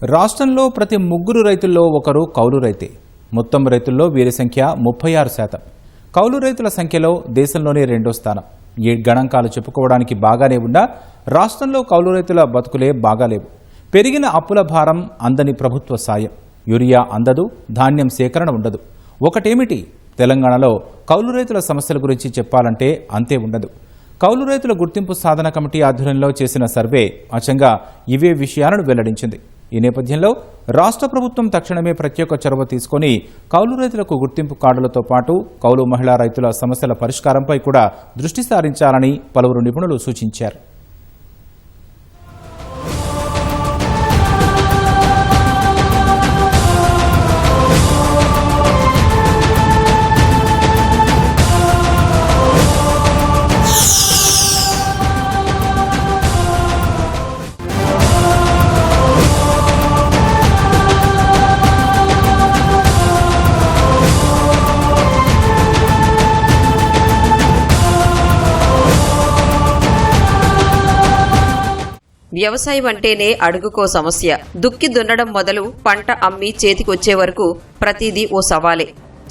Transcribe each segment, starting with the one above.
రాష్ట్రంలో ప్రతి 3 రైతుల్లో ఒకరు కౌలు రైతే. మొత్తం రైతుల్లో వీరి సంఖ్య 36%. కౌలు రైతుల సంఖ్యలో దేశంలోనే 2వ స్థానం. ఈ గణాంకాలు చెప్పుకోవడానికి బాగానే ఉన్నా రాష్ట్రంలో కౌలు రైతుల బతుకులే బాగాలేవు. పెరిగిన అప్పుల భారం, అందని ప్రభుత్వ సాయం, యూరియా అందదు, ధాన్యం సేకరణ ఉండదు. ఒకటేమిటి, తెలంగాణలో కౌలు రైతుల సమస్యల గురించి చెప్పాలంటే అంతే ఉండదు. కౌలు రైతుల గుర్తింపు సాధన కమిటీ ఆధ్వర్యంలో చేసిన సర్వే అచ్చంగా ఇవే విషయాలను వెల్లడించింది. ఈ నేపథ్యంలో రాష్ట్ర ప్రభుత్వం తక్షణమే ప్రత్యేక చొరవ తీసుకుని కౌలు రైతులకు గుర్తింపు కార్డులతో పాటు కౌలు మహిళా రైతుల సమస్యల పరిష్కారంపై కూడా దృష్టి సారించాలని పలువురు నిపుణులు సూచించారు. వ్యవసాయం అంటేనే అడుగుకో సమస్య. దుక్కి దున్నడం మొదలు పంట అమ్మి చేతికొచ్చే వరకు ప్రతిదీ ఓ సవాలే.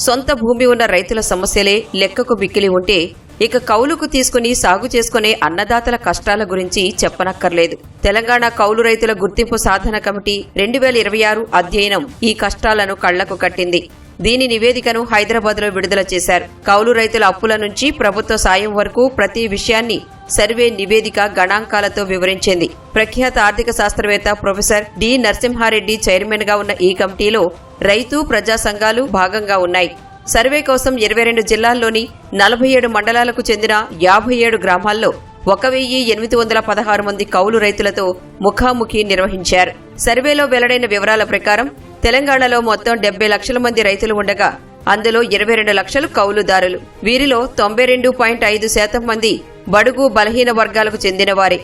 సొంత భూమి ఉన్న రైతుల సమస్యలే లెక్కకు బిక్కిలి ఉంటే ఇక కౌలుకు తీసుకుని సాగు చేసుకునే అన్నదాతల కష్టాల గురించి చెప్పనక్కర్లేదు. తెలంగాణ కౌలు రైతుల గుర్తింపు సాధన కమిటీ 2026 అధ్యయనం ఈ కష్టాలను కళ్లకు కట్టింది. దీని నివేదికను హైదరాబాద్లో విడుదల చేశారు. కౌలు రైతుల అప్పుల నుంచి ప్రభుత్వ సాయం వరకు ప్రతి విషయాన్ని సర్వే నివేదిక గణాంకాలతో వివరించింది. ప్రఖ్యాత ఆర్థిక శాస్త్రవేత్త ప్రొఫెసర్ డి నరసింహారెడ్డి చైర్మన్ గా ఉన్న ఈ కమిటీలో రైతు ప్రజా సంఘాలు భాగంగా ఉన్నాయి. సర్వే కోసం 22 జిల్లాల్లోని 47 మండలాలకు చెందిన 57 గ్రామాల్లో 1816 మంది కౌలు రైతులతో ముఖాముఖి నిర్వహించారు. సర్వేలో వెల్లడైన వివరాల ప్రకారం తెలంగాణలో మొత్తం 70 లక్షల మంది రైతులు ఉండగా అందులో 22 లక్షలు కౌలుదారులు. వీరిలో 92.5% మంది బడుగు బలహీన వర్గాలకు చెందినవారే.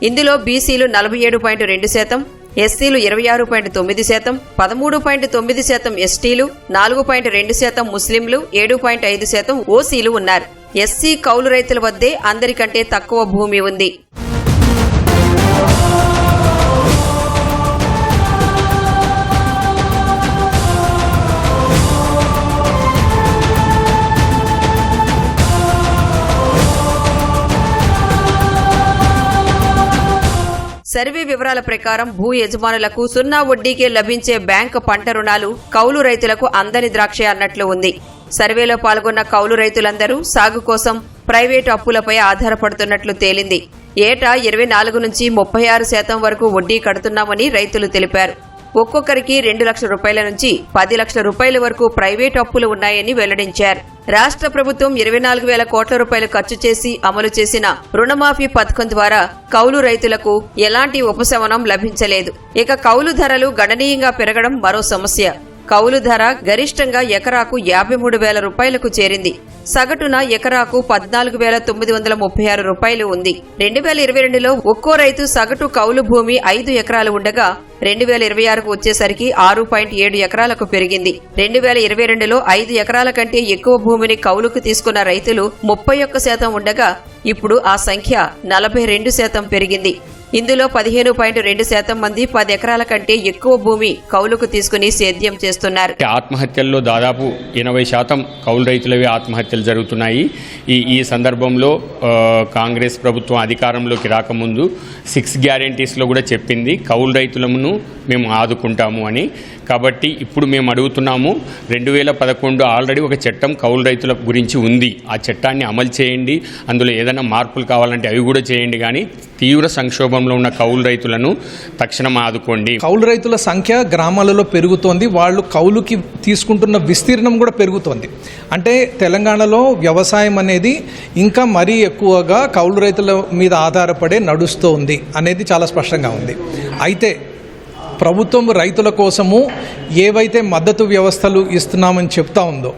ఇందులో బీసీలు 47.2%, ఎస్సీలు 26.9%, 13.9% ఎస్టీలు, 4.2% ముస్లింలు, 7.5% ఓసీలు ఉన్నారు. ఎస్సీ కౌలు రైతుల వద్దే అందరికంటే తక్కువ భూమి ఉంది. సర్వే వివరాల ప్రకారం భూ యజమానులకు 0 వడ్డీకే లభించే బ్యాంకు పంట రుణాలు కౌలు రైతులకు అందని ద్రాక్ష అన్నట్లు ఉంది. సర్వేలో పాల్గొన్న కౌలు రైతులందరూ సాగు కోసం ప్రైవేటు అప్పులపై ఆధారపడుతున్నట్లు తేలింది. ఏటా 24 నుంచి 36% వరకు వడ్డీ కడుతున్నామని రైతులు తెలిపారు. ఒక్కొక్కరికి 2 లక్షల రూపాయల నుంచి 10 లక్షల రూపాయల వరకు ప్రైవేటు అప్పులు ఉన్నాయని వెల్లడించారు. రాష్ట్ర ప్రభుత్వం 24,000 కోట్ల రూపాయలు ఖర్చు చేసి అమలు చేసిన రుణమాఫీ పథకం ద్వారా కౌలు రైతులకు ఎలాంటి ఉపశమనం లభించలేదు. ఇక కౌలు ధరలు గణనీయంగా పెరగడం మరో సమస్య. కౌలు ధర గరిష్టంగా ఎకరాకు 53,000 రూపాయలకు చేరింది. సగటున ఎకరాకు 14,936 రూపాయలు ఉంది. 2022లో ఒక్కో రైతు సగటు కౌలు భూమి 5 ఎకరాలు ఉండగా 2026కు వచ్చేసరికి 6.7 ఎకరాలకు పెరిగింది. 2022లో 5 ఎకరాల కంటే ఎక్కువ భూమిని కౌలుకు తీసుకున్న రైతులు 31% ఉండగా ఇప్పుడు ఆ సంఖ్య 42% పెరిగింది. ఇందులో 15.2% మంది 10 ఎకరాల కంటే ఎక్కువ భూమి కౌలుకు తీసుకుని సేద్యం చేస్తున్నారు. ఆత్మహత్యల్లో దాదాపు 80% కౌలు రైతులవే ఆత్మహత్యలు జరుగుతున్నాయి. ఈ సందర్భంలో కాంగ్రెస్ ప్రభుత్వం అధికారంలోకి రాకముందు 6 గ్యారెంటీస్లో కూడా చెప్పింది కౌలు రైతులను మేము ఆదుకుంటాము అని. కాబట్టి ఇప్పుడు మేము అడుగుతున్నాము, 2011 ఆల్రెడీ ఒక చట్టం కౌలు రైతుల గురించి ఉంది. ఆ చట్టాన్ని అమలు చేయండి, అందులో ఏదైనా మార్పులు కావాలంటే అవి కూడా చేయండి. కానీ తీవ్ర సంక్షోభంలో ఉన్న కౌలు రైతులను తక్షణం ఆదుకోండి. కౌలు రైతుల సంఖ్య గ్రామాలలో పెరుగుతోంది. వాళ్ళు కౌలుకి తీసుకుంటున్న విస్తీర్ణం కూడా పెరుగుతోంది. అంటే తెలంగాణలో వ్యవసాయం అనేది ఇంకా మరీ ఎక్కువగా కౌలు రైతుల మీద ఆధారపడే నడుస్తోంది అనేది చాలా స్పష్టంగా ఉంది. అయితే ప్రభుత్వం రైతుల కోసము ఏవైతే మద్దతు వ్యవస్థలు ఇస్తున్నామని చెప్తా ఉందో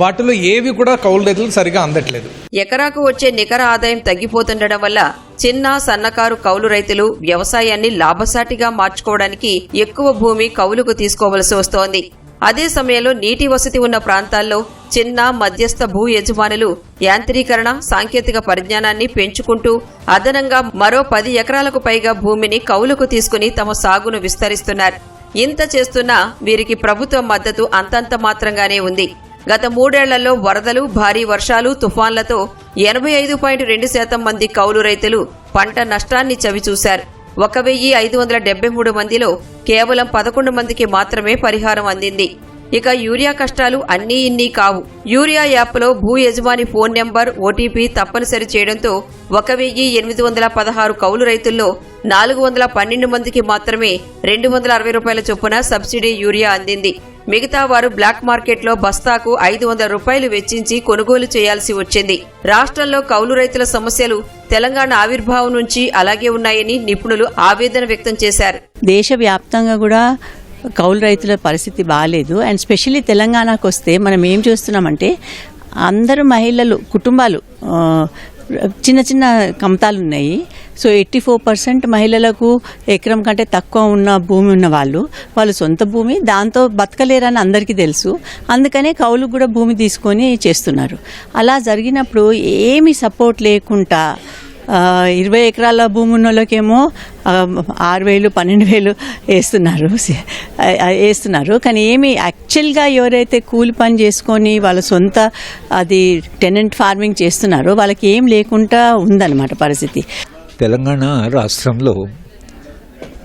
వాటిలో ఏవి కూడా కౌలు రైతులకు సరిగా అందట్లేదు. ఎకరాకు వచ్చే నికర ఆదాయం తగ్గిపోతుండడం వల్ల చిన్న సన్నకారు కౌలు రైతులు వ్యవసాయాన్ని లాభసాటిగా మార్చుకోవడానికి ఎక్కువ భూమి కౌలుకు తీసుకోవలసి వస్తోంది. అదే సమయంలో నీటి వసతి ఉన్న ప్రాంతాల్లో చిన్న మధ్యస్థ భూ యజమానులు యాంత్రీకరణ సాంకేతిక పరిజ్ఞానాన్ని పెంచుకుంటూ అదనంగా మరో 10 ఎకరాలకు పైగా భూమిని కౌలుకు తీసుకుని తమ సాగును విస్తరిస్తున్నారు. ఇంత చేస్తున్నా వీరికి ప్రభుత్వ మద్దతు అంతంత మాత్రంగానే ఉంది. గత 3 ఏళ్లలో వరదలు, భారీ వర్షాలు, తుఫాన్లతో 85.2% మంది కౌలు రైతులు పంట నష్టాన్ని చవిచూశారు. 1573 మందిలో కేవలం 11 మందికి మాత్రమే పరిహారం అందింది. ఇక యూరియా కష్టాలు అన్నీ ఇన్నీ కావు. యూరియా యాప్లో భూ యజమాని ఫోన్ నెంబర్, ఓటీపీ తప్పనిసరి చేయడంతో 1816 కౌలు రైతుల్లో 412 మందికి మాత్రమే 260 రూపాయల చొప్పున సబ్సిడీ యూరియా అందింది. మిగతా వారు బ్లాక్ మార్కెట్లో బస్తాకు 500 రూపాయలు వెచ్చించి కొనుగోలు చేయాల్సి వచ్చింది. రాష్ట్రంలో కౌలు రైతుల సమస్యలు తెలంగాణ ఆవిర్భావం నుంచి అలాగే ఉన్నాయని నిపుణులు ఆవేదన వ్యక్తం చేశారు. దేశవ్యాప్తంగా కూడా కౌలు రైతుల పరిస్థితి బాగాలేదు. అండ్ స్పెషల్లీ తెలంగాణకు వస్తే మనం ఏం చూస్తున్నామంటే అందరూ మహిళలు, కుటుంబాలు చిన్న చిన్న కమతాలు ఉన్నాయి. సో 84% మహిళలకు ఎకరం కంటే తక్కువ ఉన్న భూమి ఉన్న వాళ్ళు సొంత భూమి, దాంతో బతకలేరని అందరికీ తెలుసు. అందుకనే కౌలు కూడా భూమి తీసుకొని చేస్తున్నారు. అలా జరిగినప్పుడు ఏమి సపోర్ట్ లేకుండా 20 ఎకరాల భూమి ఉన్న వాళ్ళకేమో 6,000, 12,000 వేస్తున్నారు. కానీ ఏమి యాక్చువల్గా ఎవరైతే కూలి పని చేసుకొని వాళ్ళ సొంత అది టెనెంట్ ఫార్మింగ్ చేస్తున్నారో వాళ్ళకి ఏం లేకుండా ఉందన్నమాట పరిస్థితి. తెలంగాణ రాష్ట్రంలో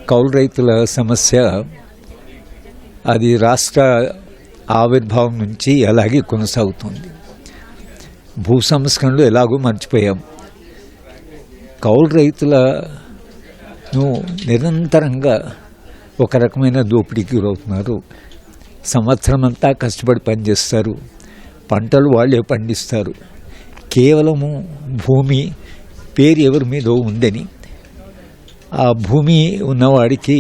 కౌలు రైతుల సమస్య అది రాష్ట్ర ఆవిర్భావం నుంచి అలాగే కొనసాగుతుంది. భూ సంస్కరణలు ఎలాగో మర్చిపోయాం. కౌలు రైతులను నిరంతరంగా ఒక రకమైన దోపిడీకి గురవుతున్నారు. సంవత్సరం అంతా కష్టపడి పనిచేస్తారు, పంటలు వాళ్ళే పండిస్తారు. కేవలము భూమి పేరు ఎవరి మీద ఉందని ఆ భూమి ఉన్నవాడికి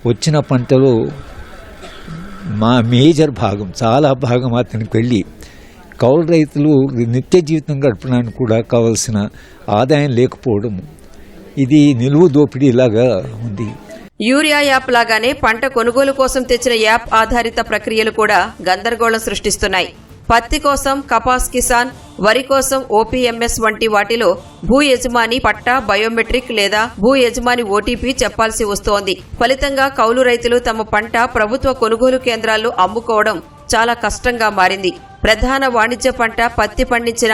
వచ్చిన పంటలో మేజర్ భాగం, చాలా భాగం అతనికి వెళ్ళి కౌలు రైతులు నిత్య జీవితం గడపడానికి కూడా కావాల్సిన ఆదాయం లేకపోవడం, ఇది నిలువు దోపిడీలాగా ఉంది. యూరియా యాప్ లాగానే పంట కొనుగోలు కోసం తెచ్చిన యాప్ ఆధారిత ప్రక్రియలు కూడా గందరగోళం సృష్టిస్తున్నాయి. పత్తి కోసం కపాస్ కిసాన్, వరి కోసం ఓపీఎంఎస్ వంటి వాటిలో భూ యజమాని పట్టా, బయోమెట్రిక్ లేదా భూ యజమాని ఓటీపీ చెప్పాల్సి వస్తోంది. ఫలితంగా కౌలు రైతులు తమ పంట ప్రభుత్వ కొనుగోలు కేంద్రాల్లో అమ్ముకోవడం చాలా కష్టంగా మారింది. ప్రధాన వాణిజ్య పంట పత్తి పండించిన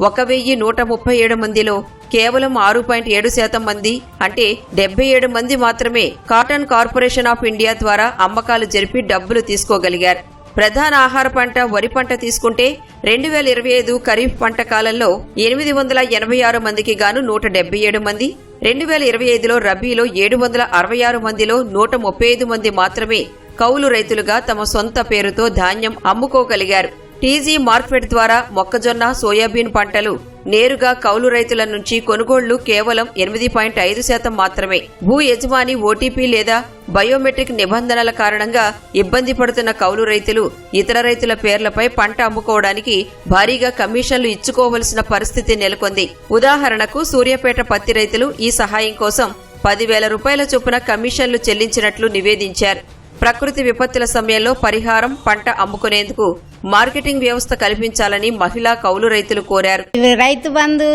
1137 మందిలో కేవలం 6.7% మంది, అంటే 77 మంది మాత్రమే కాటన్ కార్పొరేషన్ ఆఫ్ ఇండియా ద్వారా అమ్మకాలు జరిపి డబ్బులు తీసుకోగలిగారు. ప్రధాన ఆహార పంట వరి పంట తీసుకుంటే 2025 ఖరీఫ్ పంట కాలంలో 886 మందికి గాను 177 మంది, 2025లో రబీలో 766 మందిలో 135 మంది మాత్రమే కౌలు రైతులుగా తమ సొంత పేరుతో ధాన్యం అమ్ముకోగలిగారు. టీజీ మార్కెట్ ద్వారా మొక్కజొన్న, సోయాబీన్ పంటలు నేరుగా కౌలు రైతుల నుంచి కొనుగోళ్లు కేవలం 8.5% మాత్రమే. భూ యజమాని ఓటీపీ లేదా బయోమెట్రిక్ నిబంధనల కారణంగా ఇబ్బంది పడుతున్న కౌలు రైతులు ఇతర రైతుల పేర్లపై పంట అమ్ముకోవడానికి భారీగా కమిషన్లు ఇచ్చుకోవలసిన పరిస్థితి నెలకొంది. ఉదాహరణకు సూర్యాపేట పత్తి రైతులు ఈ సహాయం కోసం 10,000 రూపాయల చొప్పున కమిషన్లు చెల్లించినట్లు నివేదించారు. ప్రకృతి విపత్తుల సమయంలో పరిహారం, పంట అమ్ముకునేందుకు మార్కెటింగ్ వ్యవస్థ కల్పించాలని మహిళా కౌలు రైతులు కోరారు. రైతు బంధు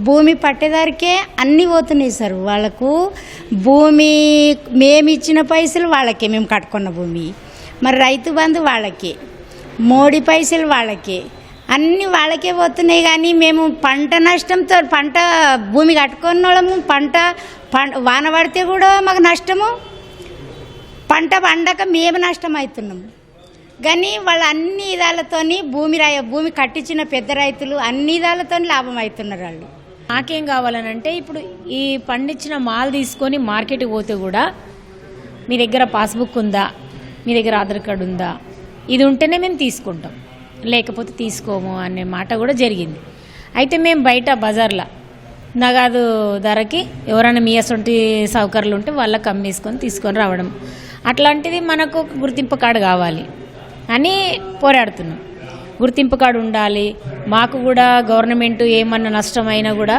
భూమి పట్టేదారికే అన్నీ పోతున్నాయి సార్. వాళ్ళకు భూమి మేము ఇచ్చిన పైసలు వాళ్ళకే, మేము కట్టుకున్న భూమి, మరి రైతు బంధు వాళ్ళకే, మోడీ పైసలు వాళ్ళకే, అన్నీ వాళ్ళకే పోతున్నాయి. కానీ మేము పంట నష్టంతో పంట భూమి కట్టుకున్న వాళ్ళము పంట వాన పడితే కూడా మాకు నష్టము, పంట పండక మేము నష్టం అవుతున్నాము. కానీ వాళ్ళు అన్ని విధాలతోని భూమి కట్టించిన పెద్ద రైతులు అన్ని విధాలతో లాభం అవుతున్నారు. వాళ్ళు నాకేం కావాలనంటే ఇప్పుడు ఈ పండించిన మాల్ తీసుకొని మార్కెట్కి పోతే కూడా మీ దగ్గర పాస్బుక్ ఉందా, మీ దగ్గర ఆధార్ కార్డు ఉందా, ఇది ఉంటేనే మేము తీసుకుంటాం, లేకపోతే తీసుకోము అనే మాట కూడా జరిగింది. అయితే మేము బయట బజార్లో నగదు ధరకి ఎవరైనా మీ అసొంటి సౌకర్యాలు ఉంటే వాళ్ళకి అమ్మేసుకొని తీసుకొని రావడం, అట్లాంటిది మనకు గుర్తింపు కార్డు కావాలి అని పోరాడుతున్నాం. గుర్తింపు కార్డు ఉండాలి, మాకు కూడా గవర్నమెంట్ ఏమన్నా నష్టమైనా కూడా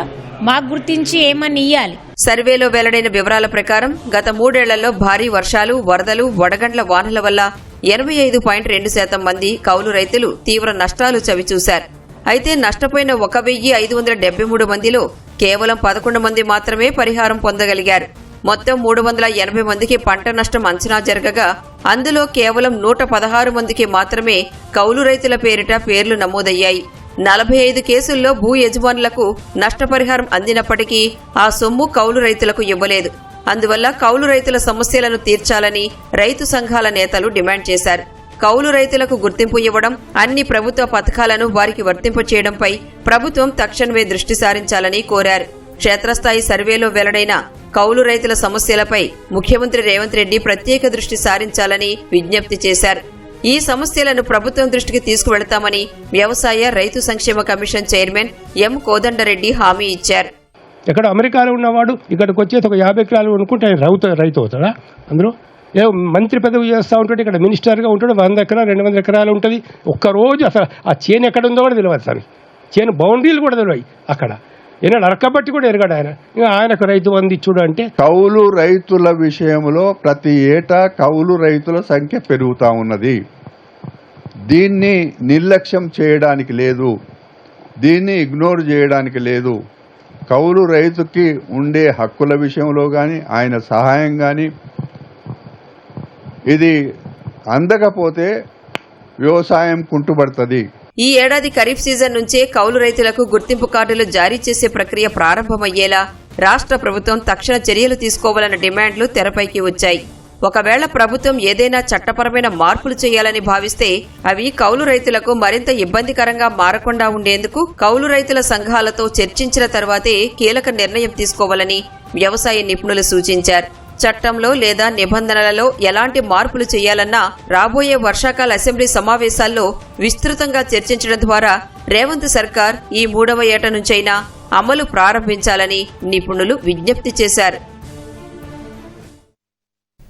మాకు గుర్తించి ఏమన్నా ఇయ్యాలి. సర్వేలో వెల్లడైన వివరాల ప్రకారం గత 3 ఏళ్లలో భారీ వర్షాలు, వరదలు, వడగండ్ల వానల వల్ల 85.2% మంది కౌలు రైతులు తీవ్ర నష్టాలు చవిచూశారు. అయితే నష్టపోయిన 1,573 మందిలో కేవలం 11 మంది మాత్రమే పరిహారం పొందగలిగారు. మొత్తం 380 మందికి పంట నష్టం అంచనా జరగగా అందులో కేవలం 116 మందికి మాత్రమే కౌలు రైతుల పేరిట పేర్లు నమోదయ్యాయి. 45 కేసుల్లో భూ యజమానులకు నష్టపరిహారం అందినప్పటికీ ఆ సొమ్ము కౌలు రైతులకు ఇవ్వలేదు. అందువల్ల కౌలు రైతుల సమస్యలను తీర్చాలని రైతు సంఘాల నేతలు డిమాండ్ చేశారు. కౌలు రైతులకు గుర్తింపు ఇవ్వడం, అన్ని ప్రభుత్వ పథకాలను వారికి వర్తింపచేయడంపై ప్రభుత్వం తక్షణమే దృష్టి సారించాలని కోరారు. క్షేత్రస్థాయి సర్వేలో వెల్లడైన కౌలు రైతుల సమస్యలపై ముఖ్యమంత్రి రేవంత్ రెడ్డి ప్రత్యేక దృష్టి సారించాలని విజ్ఞప్తి చేశారు. ఈ సమస్యలను ప్రభుత్వం దృష్టికి తీసుకువెళతామని వ్యవసాయ రైతు సంక్షేమ కమిషన్ చైర్మన్ ఎం కోదండరెడ్డి హామీ ఇచ్చారు. ఎక్కడ అమెరికాలో ఉన్నవాడు ఇక్కడికి వచ్చేసి ఒక 50 ఎకరాలు అనుకుంటే ఆయన రైతు అవుతాడా? అందులో ఏ మంత్రి పదవి చేస్తూ ఉంటాడు, ఇక్కడ మినిస్టర్గా ఉంటాడు, 100 ఎకరాలు 200 ఎకరాలు ఉంటుంది. ఒక్కరోజు అసలు ఆ చేను ఎక్కడ ఉందో కూడా తెలియదు. సార్ చేను బౌండరీలు కూడా తెలియదు. అక్కడ ఏనాడు అరకబట్టి కూడా ఎరగాడు ఆయన. ఇంకా ఆయనకు రైతు బంధు ఇచ్చుడు అంటే. కౌలు రైతుల విషయంలో ప్రతి ఏటా కౌలు రైతుల సంఖ్య పెరుగుతూ ఉన్నది. దీన్ని నిర్లక్ష్యం చేయడానికి లేదు, దీన్ని ఇగ్నోర్ చేయడానికి లేదు. కౌలు రైతుకి ఉండే హక్కుల విషయంలో కానీ ఆయన సహాయం కానీ ఇది అందకపోతే వ్యవసాయం కుంటుపడుతుంది. ఈ ఏడాది ఖరీఫ్ సీజన్ నుంచే కౌలు రైతులకు గుర్తింపు కార్డులు జారీ చేసే ప్రక్రియ ప్రారంభమయ్యేలా రాష్ట్ర ప్రభుత్వం తక్షణ చర్యలు తీసుకోవాలన్న డిమాండ్లు తెరపైకి వచ్చాయి. ఒకవేళ ప్రభుత్వం ఏదైనా చట్టపరమైన మార్పులు చేయాలని భావిస్తే అవి కౌలు రైతులకు మరింత ఇబ్బందికరంగా మారకుండా ఉండేందుకు కౌలు రైతుల సంఘాలతో చర్చించిన తర్వాతే కీలక నిర్ణయం తీసుకోవాలని వ్యవసాయ నిపుణులు సూచించారు. చట్టంలో లేదా నిబంధనలలో ఎలాంటి మార్పులు చేయాలన్నా రాబోయే వర్షాకాల అసెంబ్లీ సమావేశాల్లో విస్తృతంగా చర్చించడం ద్వారా రేవంత్ సర్కార్ ఈ 3వ ఏట నుంచైనా అమలు ప్రారంభించాలని నిపుణులు విజ్ఞప్తి చేశారు.